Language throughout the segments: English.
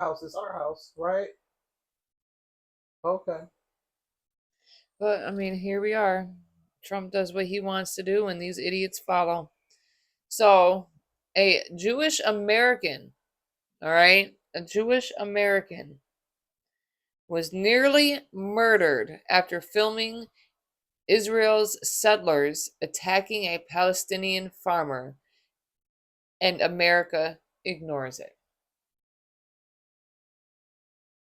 house is our house, right? Okay. But I mean, here we are. Trump does what he wants to do, and these idiots follow. So, a Jewish American, all right, a Jewish American was nearly murdered after filming Israel's settlers attacking a Palestinian farmer, and America ignores it.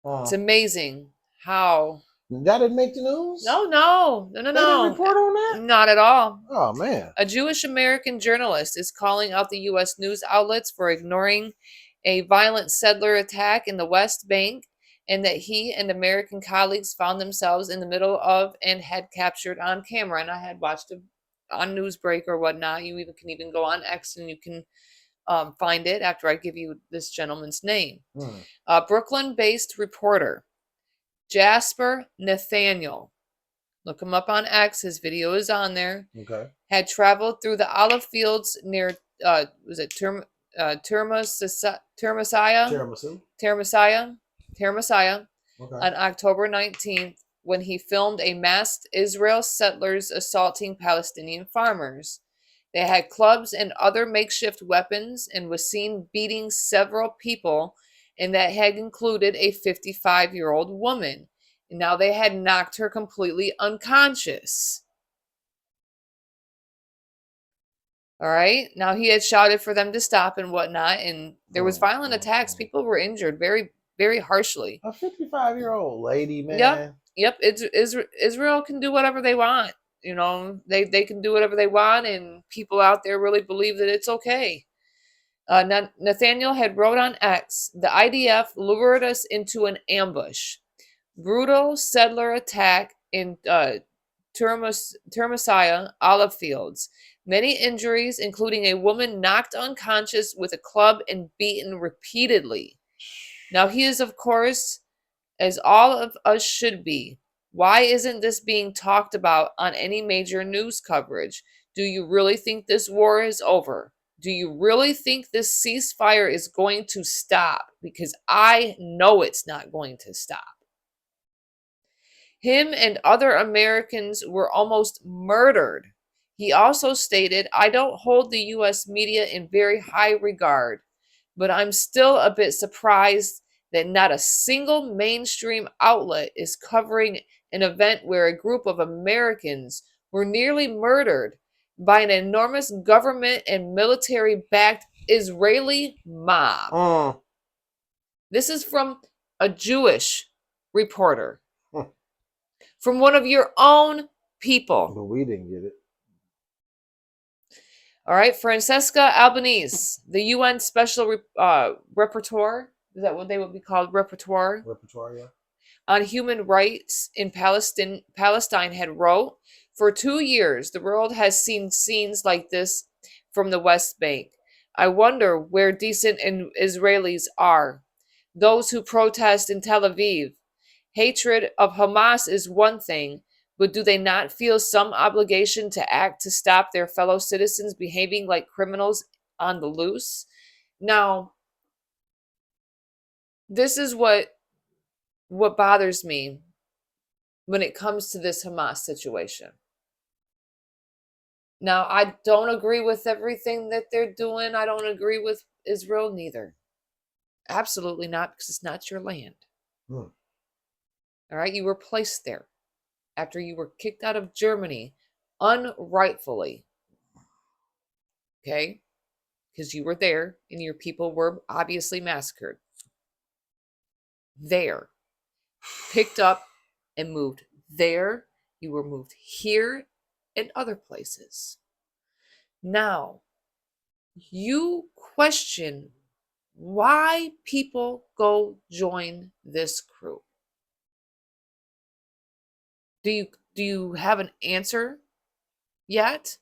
It's amazing how. That didn't make the news? No. They didn't report on that? Not at all. Oh, man. A Jewish American journalist is calling out the U.S. news outlets for ignoring a violent settler attack in the West Bank, and that he and American colleagues found themselves in the middle of and had captured on camera. And I had watched it on Newsbreak or whatnot. You even can even go on X and you can find it after I give you this gentleman's name. Brooklyn-based reporter Jasper Nathaniel, look him up on X, his video is on there, Okay. had traveled through the olive fields near, was it Tiramisaya? Okay. On October 19th, when he filmed a masked Israel settlers assaulting Palestinian farmers. They had clubs and other makeshift weapons and was seen beating several people, and that had included a 55-year-old woman. And now they had knocked her completely unconscious. All right. Now he had shouted for them to stop and whatnot, and there was violent attacks. People were injured very, very harshly. A 55-year-old lady, man. Yep. Israel can do whatever they want. You know, they can do whatever they want, and people out there really believe that it's okay. Nathaniel had wrote on X, the IDF lured us into an ambush. Brutal settler attack in Termasaya olive fields. Many injuries, including a woman knocked unconscious with a club and beaten repeatedly. Now he is, of course, as all of us should be. Why isn't this being talked about on any major news coverage? Do you really think this war is over? Do you really think this ceasefire is going to stop? Because I know it's not going to stop. Him and other Americans were almost murdered. He also stated, I don't hold the U.S. media in very high regard, but I'm still a bit surprised that not a single mainstream outlet is covering an event where a group of Americans were nearly murdered by an enormous government and military-backed Israeli mob. This is from a Jewish reporter. From one of your own people. But we didn't get it. All right, Francesca Albanese, the UN Special Rapporteur, is that what they would be called? Rapporteur? Repertoire, yeah. On human rights in Palestine had wrote, for 2 years, the world has seen scenes like this from the West Bank. I wonder where decent Israelis are. Those who protest in Tel Aviv. Hatred of Hamas is one thing, but do they not feel some obligation to act to stop their fellow citizens behaving like criminals on the loose? Now, this is what bothers me when it comes to this Hamas situation. Now, I don't agree with everything that they're doing. I don't agree with Israel neither. Absolutely not, because it's not your land. All right, you were placed there after you were kicked out of Germany unrightfully. Okay? Because you were there and your people were obviously massacred. There. Picked up and moved there. You were moved here and other places. Now, you question why people go join this crew. Do you have an answer yet?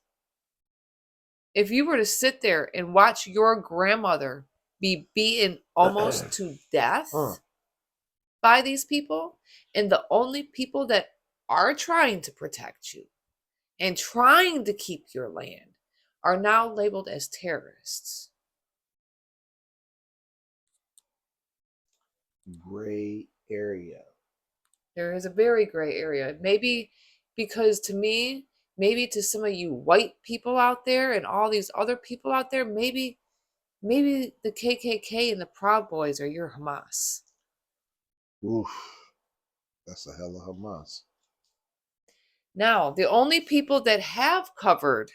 If you were to sit there and watch your grandmother be beaten almost to death by these people, and the only people that are trying to protect you and trying to keep your land are now labeled as terrorists. gray area. There is a very gray area. Maybe because to me, maybe to some of you white people out there and all these other people out there, maybe the KKK and the Proud Boys are your Hamas. Oof, that's a hell of Hamas. Now, the only people that have covered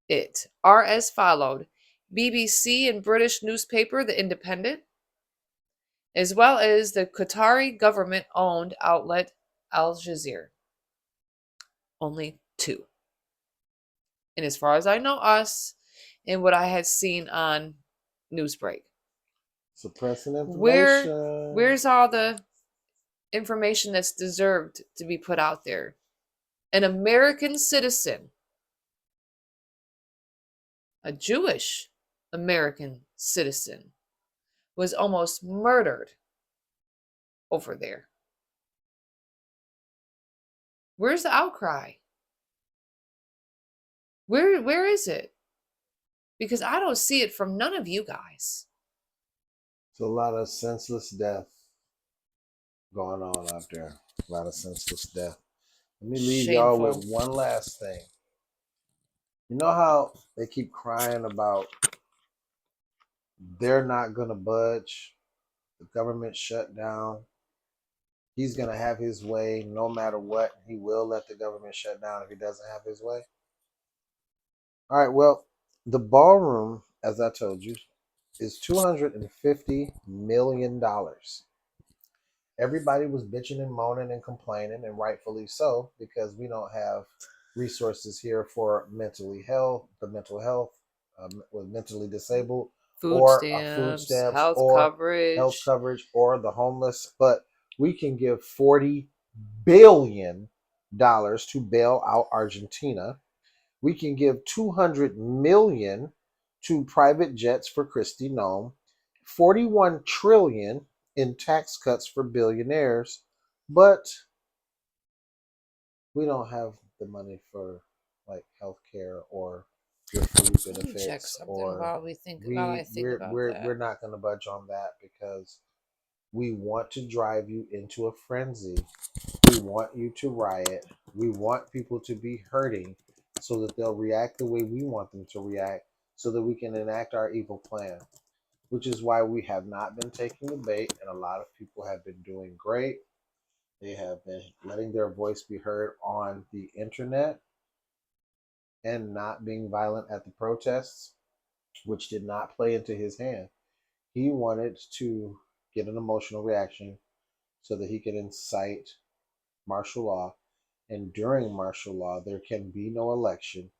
it are as followed: BBC and British newspaper The Independent, as well as the Qatari government-owned outlet Al Jazeera. Only two. And as far as I know, us and what I had seen on Newsbreak. Suppressing information. Where's all the information that's deserved to be put out there? An American citizen, a Jewish American citizen, was almost murdered over there. Where's the outcry? Where is it? Because I don't see it from none of you guys. It's a lot of senseless death going on out there. A lot of senseless death. Let me leave y'all with one last thing. You know how they keep crying about they're not going to budge, the government shut down, he's going to have his way no matter what. He will let the government shut down if he doesn't have his way. All right, well, the ballroom, as I told you, is $250 million. Everybody was bitching and moaning and complaining, and rightfully so, because we don't have resources here for the mental health with mentally disabled, food or stamps, health coverage, or the homeless. But we can give $40 billion to bail out Argentina. We can give $200 million to private jets for Kristi Noem, $41 trillion in tax cuts for billionaires, but we don't have the money for like healthcare or your food benefits. Or we're not going to budge on that because we want to drive you into a frenzy. We want you to riot. We want people to be hurting so that they'll react the way we want them to react so that we can enact our evil plan, which is why we have not been taking the bait, and a lot of people have been doing great. They have been letting their voice be heard on the internet and not being violent at the protests, which did not play into his hand. He wanted to get an emotional reaction so that he could incite martial law, and during martial law there can be no election,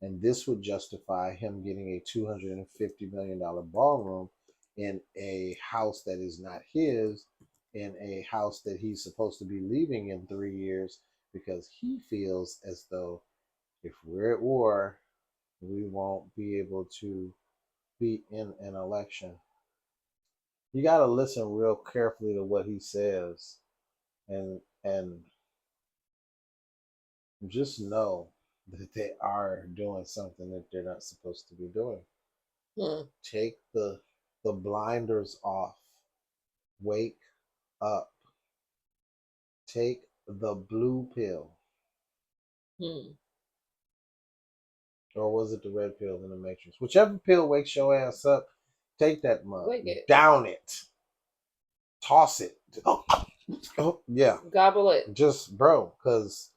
and this would justify him getting a $250 million ballroom in a house that is not his, in a house that he's supposed to be leaving in 3 years, because he feels as though if we're at war we won't be able to be in an election. You got to listen real carefully to what he says, and just know that they are doing something that they're not supposed to be doing. Take the blinders off. Wake up. Take the blue pill. Or was it the red pill in the Matrix? Whichever pill wakes your ass up, take that mug. Down it. Toss it. Oh, yeah. Gobble it. Just, bro, because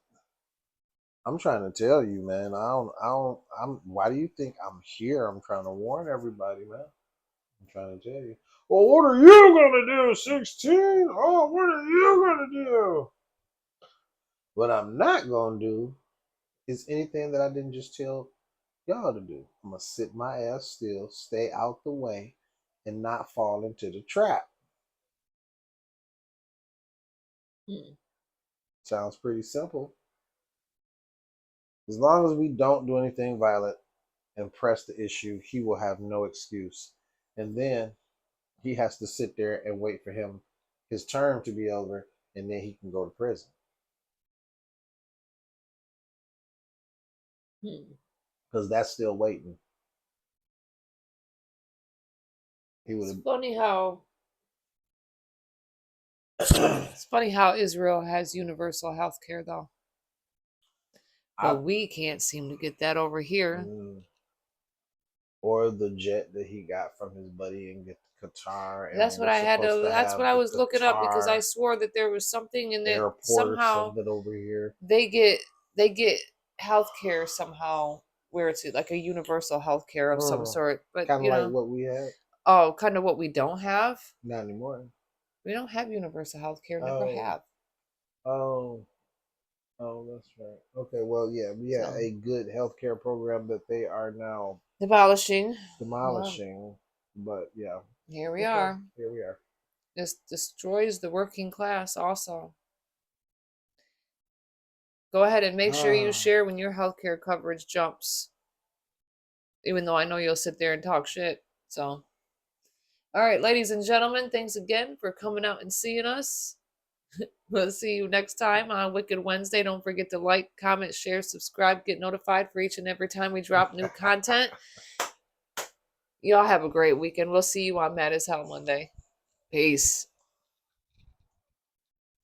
I'm trying to tell you, man. Why do you think I'm here? I'm trying to warn everybody, man. I'm trying to tell you. Well, what are you gonna do, 16? Oh, what are you gonna do? What I'm not gonna do is anything that I didn't just tell y'all to do. I'm gonna sit my ass still, stay out the way, and not fall into the trap. Sounds pretty simple. As long as we don't do anything violent and press the issue, he will have no excuse. And then he has to sit there and wait for his term to be over, and then he can go to prison. Because that's still waiting. It's funny how It's funny how Israel has universal health care, though. But we can't seem to get that over here. Or the jet that he got from his buddy in Qatar. And that's what I had to. That's what I was looking up, because I swore that there was something in there somehow that over here they get health care somehow, where it's like a universal health care of some sort. But kind of like what we have. Oh, kind of what we don't have. Not anymore. We don't have universal health care. Never have. Oh, that's right. Okay, well, yeah, we have a good healthcare program that they are now demolishing. But yeah, here we are. This destroys the working class. Also, go ahead and make sure you share when your healthcare coverage jumps. Even though I know you'll sit there and talk shit. So, all right, ladies and gentlemen, thanks again for coming out and seeing us. We'll see you next time on Wicked Wednesday. Don't forget to like, comment, share, subscribe, get notified for each and every time we drop new content. Y'all have a great weekend. We'll see you on Mad as Hell Monday. Peace.